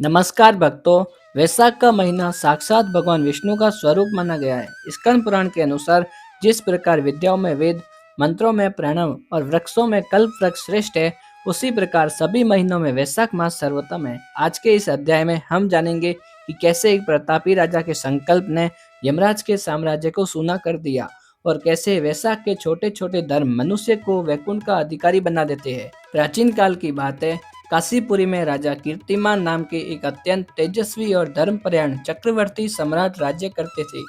नमस्कार भक्तों। वैशाख का महीना साक्षात भगवान विष्णु का स्वरूप माना गया है। स्कंद पुराण के अनुसार जिस प्रकार विद्याओं में वेद, मंत्रों में प्रणव और वृक्षों में कल्प वृक्ष श्रेष्ठ है, उसी प्रकार सभी महीनों में वैशाख मास सर्वोत्तम है। आज के इस अध्याय में हम जानेंगे कि कैसे एक प्रतापी राजा के संकल्प ने यमराज के साम्राज्य को सूना कर दिया और कैसे वैशाख के छोटे छोटे धर्म मनुष्य को वैकुंठ का अधिकारी बना देते हैं। प्राचीन काल की बात है। काशीपुरी में राजा कीर्तिमान नाम के एक अत्यंत तेजस्वी और धर्मपरायण चक्रवर्ती सम्राट राज्य करते थे।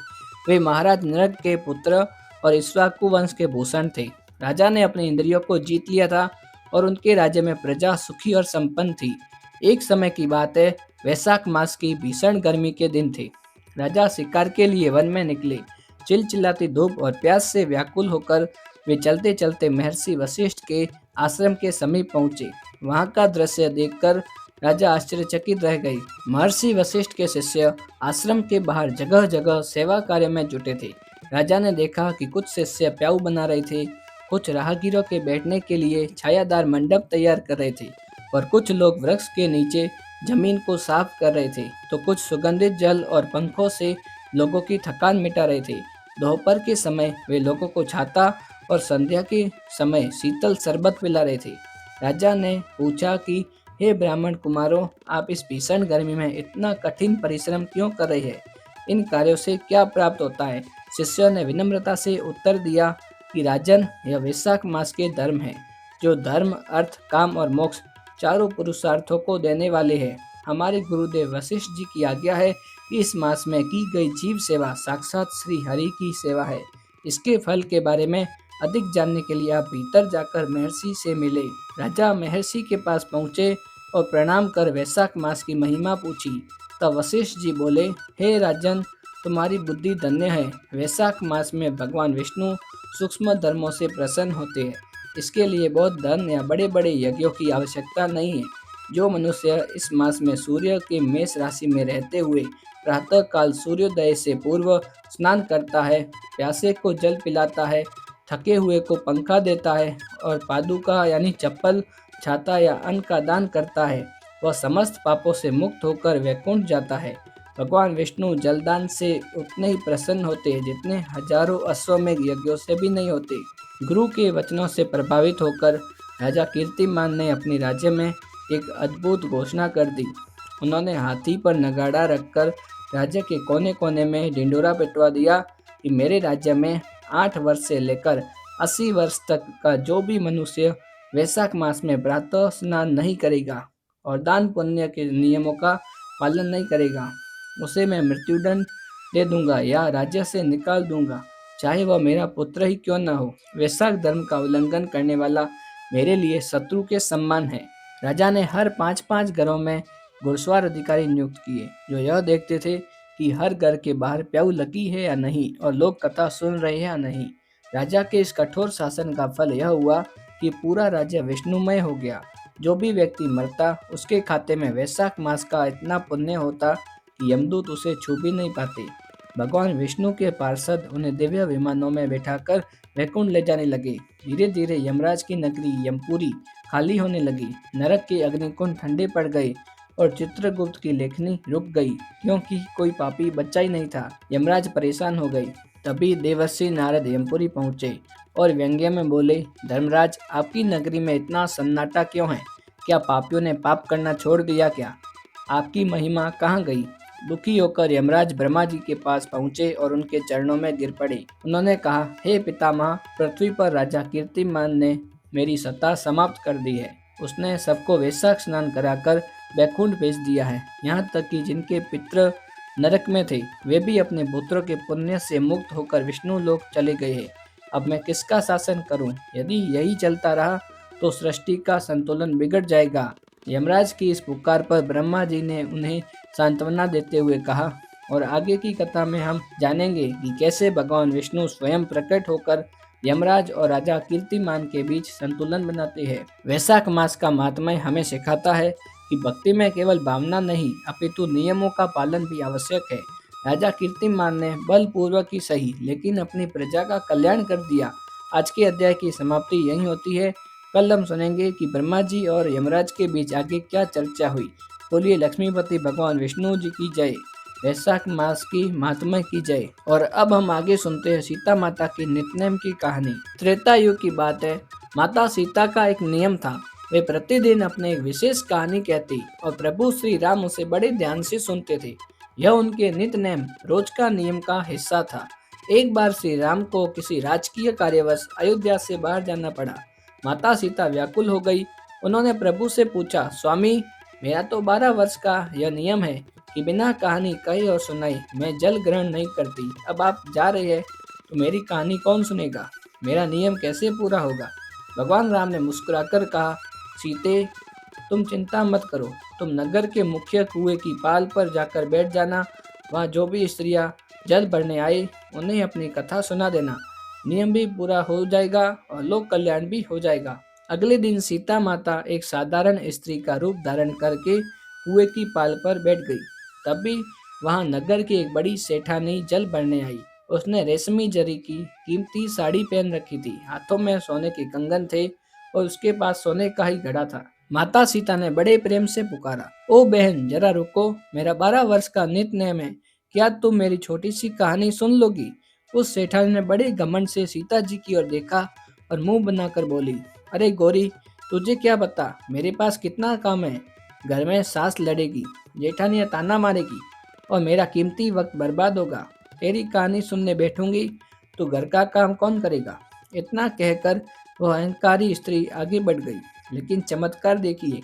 वे महाराज नरक के पुत्र और इक्ष्वाकु वंश के भूषण थे। राजा ने अपनी इंद्रियों को जीत लिया था और उनके राज्य में प्रजा सुखी और संपन्न थी। एक समय की बात है, वैशाख मास की भीषण गर्मी के दिन थे। राजा शिकार के लिए वन में निकले। चिलचिलाती धूप और प्यास से व्याकुल होकर वे चलते चलते महर्षि वशिष्ठ के आश्रम के समीप पहुंचे। वहां का दृश्य देखकर राजा आश्चर्यचकित रह गए। महर्षि वशिष्ठ के शिष्य आश्रम के बाहर जगह जगह सेवा कार्य में जुटे थे। राजा ने देखा कि कुछ शिष्य प्याऊ बना रहे थे, कुछ राहगीरों के बैठने के लिए छायादार मंडप तैयार कर रहे थे और कुछ लोग वृक्ष के नीचे जमीन को साफ कर रहे थे, तो कुछ सुगंधित जल और पंखों से लोगों की थकान मिटा रहे थे। दोपहर के समय वे लोगों को छाता और संध्या के समय शीतल शरबत पिला रहे थे। राजा ने पूछा कि हे ब्राह्मण कुमारों, आप इस भीषण गर्मी में इतना कठिन परिश्रम क्यों कर रहे हैं? इन कार्यों से क्या प्राप्त होता है? शिष्यों ने विनम्रता से उत्तर दिया कि राजन, यह वैशाख मास के धर्म है, जो धर्म, अर्थ, काम और मोक्ष चारों पुरुषार्थों को देने वाले हैं। हमारे गुरुदेव वशिष्ठ जी की आज्ञा है कि इस मास में की गई जीव सेवा साक्षात श्री हरि की सेवा है। इसके फल के बारे में अधिक जानने के लिए आप भीतर जाकर महर्षि से मिले। राजा महर्षि के पास पहुंचे और प्रणाम कर वैशाख मास की महिमा पूछी। तब वशिष्ठ जी बोले, हे राजन, तुम्हारी बुद्धि धन्य है। वैशाख मास में भगवान विष्णु सूक्ष्म धर्मों से प्रसन्न होते हैं। इसके लिए बहुत धन या बड़े बड़े यज्ञों की आवश्यकता नहीं है। जो मनुष्य इस मास में सूर्य के मेष राशि में रहते हुए प्रातः काल सूर्योदय से पूर्व स्नान करता है, प्यासे को जल पिलाता है, थके हुए को पंखा देता है और पादुका यानी चप्पल, छाता या अन्न का दान करता है, वह समस्त पापों से मुक्त होकर वैकुंठ जाता है। भगवान विष्णु जलदान से उतने ही प्रसन्न होते हैं जितने हजारों अश्वमेध यज्ञों से भी नहीं होते। गुरु के वचनों से प्रभावित होकर राजा कीर्तिमान ने अपने राज्य में एक अद्भुत घोषणा कर दी। उन्होंने हाथी पर नगाड़ा रखकर राज्य के कोने कोने में ढिंडोरा पिटवा दिया कि मेरे राज्य में 8 वर्ष से लेकर 80 वर्ष तक का जो भी मनुष्य वैशाख मास में प्रातः स्नान नहीं करेगा और दान पुण्य के नियमों का पालन नहीं करेगा, उसे मैं मृत्युदंड दे दूंगा या राज्य से निकाल दूंगा, चाहे वह मेरा पुत्र ही क्यों न हो। वैशाख धर्म का उल्लंघन करने वाला मेरे लिए शत्रु के समान है। राजा ने हर 5-5 घरों में घुड़सवार अधिकारी नियुक्त किए, जो यह देखते थे कि हर घर के बाहर प्याऊ लगी है या नहीं और लोग कथा सुन रहे हैं या नहीं। राजा के इस कठोर शासन का फल यह हुआ कि पूरा राज्य विष्णुमय हो गया। जो भी व्यक्ति मरता, उसके खाते में वैशाख मास का इतना पुण्य होता कि यमदूत उसे छू भी नहीं पाते। भगवान विष्णु के पार्षद उन्हें दिव्य विमानों में बैठाकर वैकुंठ ले जाने लगे। धीरे धीरे यमराज की नगरी यमपुरी खाली होने लगी। नरक के अग्निकुंड ठंडे पड़ गए और चित्रगुप्त की लेखनी रुक गई, क्योंकि कोई पापी बच्चा ही नहीं था। यमराज परेशान हो गए। तभी देवर्षि नारद यमपुरी पहुंचे और व्यंग्य में बोले, धर्मराज, आपकी नगरी में इतना सन्नाटा क्यों है? क्या पापियों ने पाप करना छोड़ दिया क्या? आपकी महिमा कहाँ गई? दुखी होकर यमराज ब्रह्मा जी के पास पहुंचे और उनके चरणों में गिर पड़े। उन्होंने कहा, हे पितामह, पृथ्वी पर राजा कीर्तिमान ने मेरी सत्ता समाप्त कर दी है। उसने सबको वैशाख स्नान कराकर वैकुंठ भेज दिया है। यहाँ तक कि जिनके पितृ नरक में थे, वे भी अपने पुत्रों के पुण्य से मुक्त होकर विष्णु लोक चले गए हैं। अब मैं किसका शासन करूं? यदि यही चलता रहा तो सृष्टि का संतुलन बिगड़ जाएगा। यमराज की इस पुकार पर ब्रह्मा जी ने उन्हें सांत्वना देते हुए कहा, और आगे की कथा में हम जानेंगे कि कैसे भगवान विष्णु स्वयं प्रकट होकर यमराज और राजा कीर्तिमान के बीच संतुलन बनाते हैं। वैशाख मास का महात्म्य हमें सिखाता है कि भक्ति में केवल भावना नहीं, अपितु नियमों का पालन भी आवश्यक है। राजा कीर्तिमान ने बलपूर्वक ही सही, लेकिन अपनी प्रजा का कल्याण कर दिया। आज के अध्याय की समाप्ति यही होती है। कल हम सुनेंगे कि ब्रह्मा जी और यमराज के बीच आगे क्या चर्चा हुई। बोलिए लक्ष्मीपति भगवान विष्णु जी की जय। वैशाख मास की महात्मा की जय। और अब हम आगे सुनते हैं सीता माता की नित्यनेम की कहानी। त्रेता युग की बात है। माता सीता का एक नियम था। वे प्रतिदिन अपने एक विशेष कहानी कहती और प्रभु श्री राम उसे बड़े ध्यान से सुनते थे। यह उनके नित्यनेम रोज का नियम का हिस्सा था। एक बार श्री राम को किसी राजकीय कार्यवश अयोध्या से बाहर जाना पड़ा। माता सीता व्याकुल हो गई। उन्होंने प्रभु से पूछा, स्वामी, मेरा तो 12 वर्ष का यह नियम है कि बिना कहानी कही और सुनाई मैं जल ग्रहण नहीं करती। अब आप जा रहे हैं तो मेरी कहानी कौन सुनेगा? मेरा नियम कैसे पूरा होगा? भगवान राम ने मुस्कुराकर कहा, सीते, तुम चिंता मत करो। तुम नगर के मुख्य कुएं की पाल पर जाकर बैठ जाना। वहाँ जो भी स्त्रियां जल भरने आए उन्हें अपनी कथा सुना देना। नियम भी पूरा हो जाएगा और लोक कल्याण भी हो जाएगा। अगले दिन सीता माता एक साधारण स्त्री का रूप धारण करके कुएं की पाल पर बैठ गई। तभी वहां नगर की एक बड़ी सेठानी जल भरने आई। उसने रेशमी जरी की कीमती साड़ी पहन रखी थी। हाथों में सोने के कंगन थे और उसके पास सोने का ही घड़ा था। माता सीता ने बड़े प्रेम से पुकारा, ओ बहन, जरा रुको, मेरा 12 वर्ष का नित्य नेम है। क्या तुम मेरी छोटी सी कहानी सुन लोगी? उस सेठानी ने बड़े घमंड से सीता जी की ओर देखा और मुंह बनाकर बोली, अरे गोरी, तुझे क्या बता, मेरे पास कितना काम है। घर में सास लड़ेगी, जेठानियां ताना मारेगी और मेरा कीमती वक्त बर्बाद होगा। तेरी कहानी सुनने बैठूंगी तो घर का काम कौन करेगा? इतना कहकर वह अहंकारी स्त्री आगे बढ़ गई। लेकिन चमत्कार देखिए,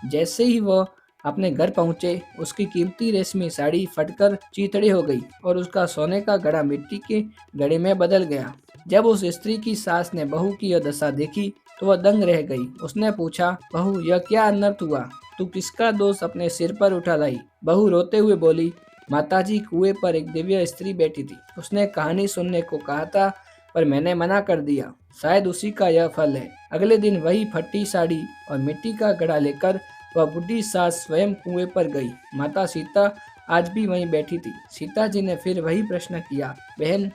जैसे ही वह अपने घर पहुंचे, उसकी कीमती रेशमी साड़ी फटकर चीथड़ी हो गई और उसका सोने का घड़ा मिट्टी के घड़े में बदल गया। जब उस स्त्री की सास ने बहू की यह दशा देखी तो वह दंग रह गई। उसने पूछा, बहू, यह क्या अनर्थ हुआ? तू किसका दोष अपने सिर पर उठा लाई? बहू रोते हुए बोली, माताजी, कुएं पर एक दिव्य स्त्री बैठी थी। उसने कहानी सुनने को कहा था पर मैंने मना कर दिया। शायद उसी का यह फल है। अगले दिन वही फटी साड़ी और मिट्टी का घड़ा लेकर वह बुढ़ी सास स्वयं कुएं पर गई। माता सीता आज भी वहीं बैठी थी। सीता जी ने फिर वही प्रश्न किया, बहन,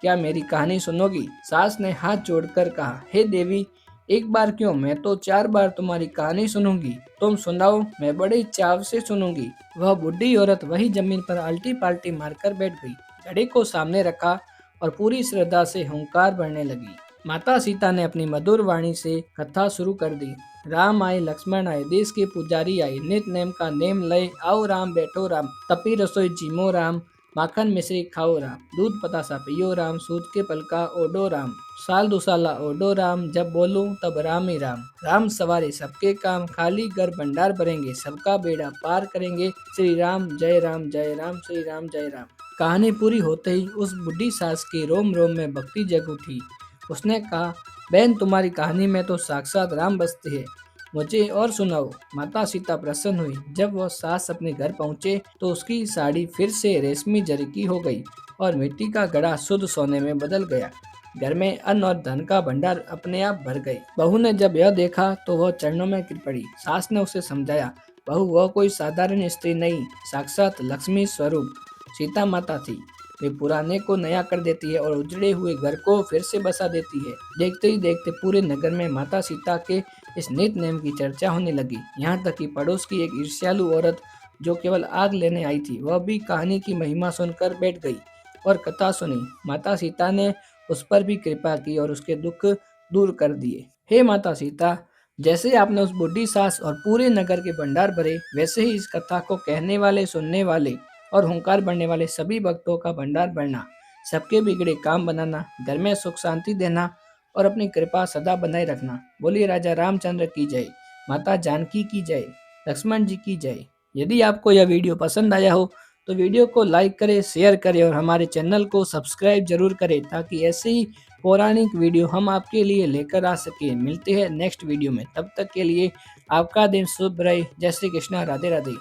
क्या मेरी कहानी सुनोगी? सास ने हाथ जोड़कर कहा, हे देवी, एक बार क्यों, मैं तो 4 बार तुम्हारी कहानी सुनूंगी। तुम सुनाओ, मैं बड़े चाव से सुनूंगी। वह बुढ़ी औरत वही जमीन पर आल्टी पाल्टी मारकर बैठ गई। घड़े को सामने रखा और पूरी श्रद्धा से हुंकार भरने लगी। माता सीता ने अपनी मधुर वाणी से कथा शुरू कर दी। राम आए, लक्ष्मण आए, देश के पुजारी आए, नित नेम का नेम लय, आओ राम बैठो राम, तपी रसोई जीमो राम, माखन मिश्री खाओ राम, दूध पतासा पियो राम, सूत के पलका ओडो राम, साल दुसाला ओडो राम, जब बोलूं तब राम ही राम। राम सवारे सबके काम, खाली घर भंडार भरेंगे, सबका बेड़ा पार करेंगे, श्री राम जय राम जय राम, श्री राम जय राम। कहानी पूरी होते ही उस बुढ़ी सास की रोम रोम में भक्ति जग उठी। उसने कहा, बहन, तुम्हारी कहानी में तो साक्षात राम बसते हैं, मुझे और सुनाओ। माता सीता प्रसन्न हुई। जब वह सास अपने घर पहुंचे तो उसकी साड़ी फिर से रेशमी जरी की हो गई और मिट्टी का घड़ा शुद्ध सोने में बदल गया। घर में अन्न और धन का भंडार अपने आप भर गए। बहू ने जब यह देखा तो वह चरणों में गिर पड़ी। सास ने उसे समझाया, बहू, वह कोई साधारण स्त्री नहीं, साक्षात लक्ष्मी स्वरूप सीता माता थी। वे पुराने को नया कर देती है और उजड़े हुए घर को फिर से बसा देती है। देखते ही देखते पूरे नगर में माता सीता के इस नित नेम की चर्चा होने लगी। यहाँ तक कि पड़ोस की एक ईर्ष्यालु औरत जो केवल आग लेने आई थी, वह भी कहानी की महिमा सुनकर बैठ गई और कथा सुनी। माता सीता ने उस पर भी कृपा की और उसके दुख दूर कर दिए। हे माता सीता, जैसे आपने उस बुढ़ी सास और पूरे नगर के भंडार भरे, वैसे ही इस कथा को कहने वाले, सुनने वाले और हुंकार भरने वाले सभी भक्तों का भंडार भरना, सबके बिगड़े काम बनाना, घर में सुख शांति देना और अपनी कृपा सदा बनाए रखना। बोलिए राजा रामचंद्र की जय, माता जानकी की जय, लक्ष्मण जी की जय। यदि आपको यह वीडियो पसंद आया हो तो वीडियो को लाइक करें, शेयर करें और हमारे चैनल को सब्सक्राइब जरूर करें ताकि ऐसे ही पौराणिक वीडियो हम आपके लिए लेकर आ सके। मिलते हैं नेक्स्ट वीडियो में, तब तक के लिए आपका दिन शुभ रहे। जय श्री कृष्णा, राधे राधे।